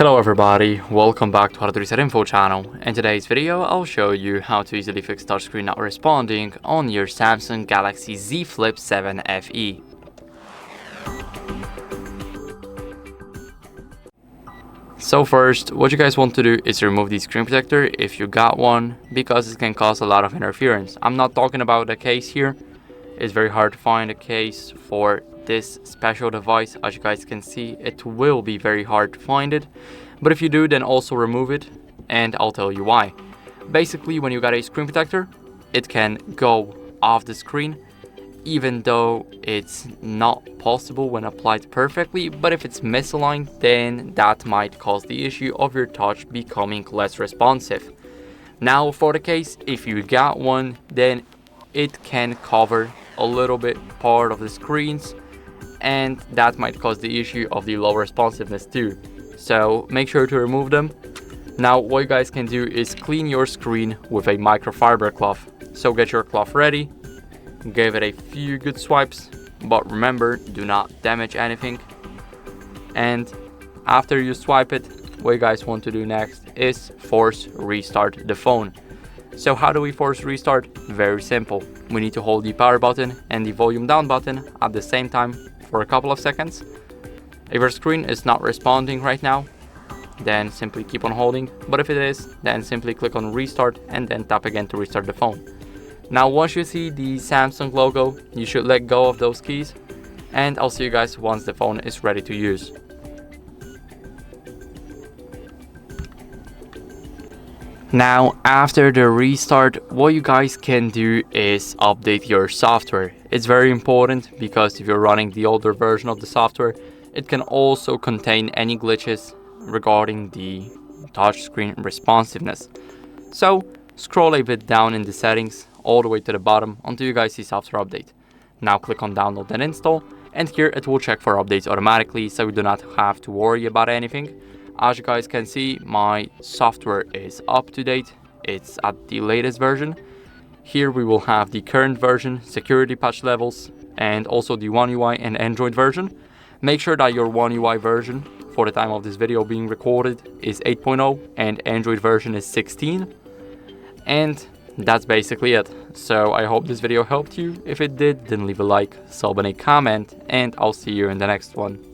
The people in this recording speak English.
Hello everybody, welcome back to HardReset.Info channel. In today's video, I'll show you how to easily fix touchscreen not responding on your Samsung Galaxy Z Flip 7 FE. So first, what you guys want to do is remove the screen protector if you got one, because it can cause a lot of interference. I'm not talking about a case here. It's very hard to find a case for this special device. As you guys can see, it will be very hard to find it, but if you do, then also remove it, and I'll tell you why. Basically, when you got a screen protector, it can go off the screen even though it's not possible when applied perfectly, but if it's misaligned, then that might cause the issue of your touch becoming less responsive. Now for the case, if you got one, then it can cover a little bit part of the screens, and that might cause the issue of the low responsiveness too. So make sure to remove them. Now what you guys can do is clean your screen with a microfiber cloth. So get your cloth ready, give it a few good swipes, but remember, do not damage anything. And after you swipe it, what you guys want to do next is force restart the phone. So how do we force restart? Very simple. We need to hold the power button and the volume down button at the same time for a couple of seconds. If your screen is not responding right now, then simply keep on holding, but if it is, then simply click on restart and then tap again to restart the phone. Now once you see the Samsung logo, you should let go of those keys, and I'll see you guys once the phone is ready to use. Now after the restart, what you guys can do is update your software. It's very important because if you're running the older version of the software, it can also contain any glitches regarding the touchscreen responsiveness. So scroll a bit down in the settings all the way to the bottom until you guys see software update. Now click on download and install, and here it will check for updates automatically, so you do not have to worry about anything. As you guys can see, my software is up to date. It's at the latest version. Here we will have the current version, security patch levels, and also the One UI and Android version. Make sure that your One UI version for the time of this video being recorded is 8.0 and Android version is 16. And that's basically it. So I hope this video helped you. If it did, then leave a like, sub, and a comment, and I'll see you in the next one.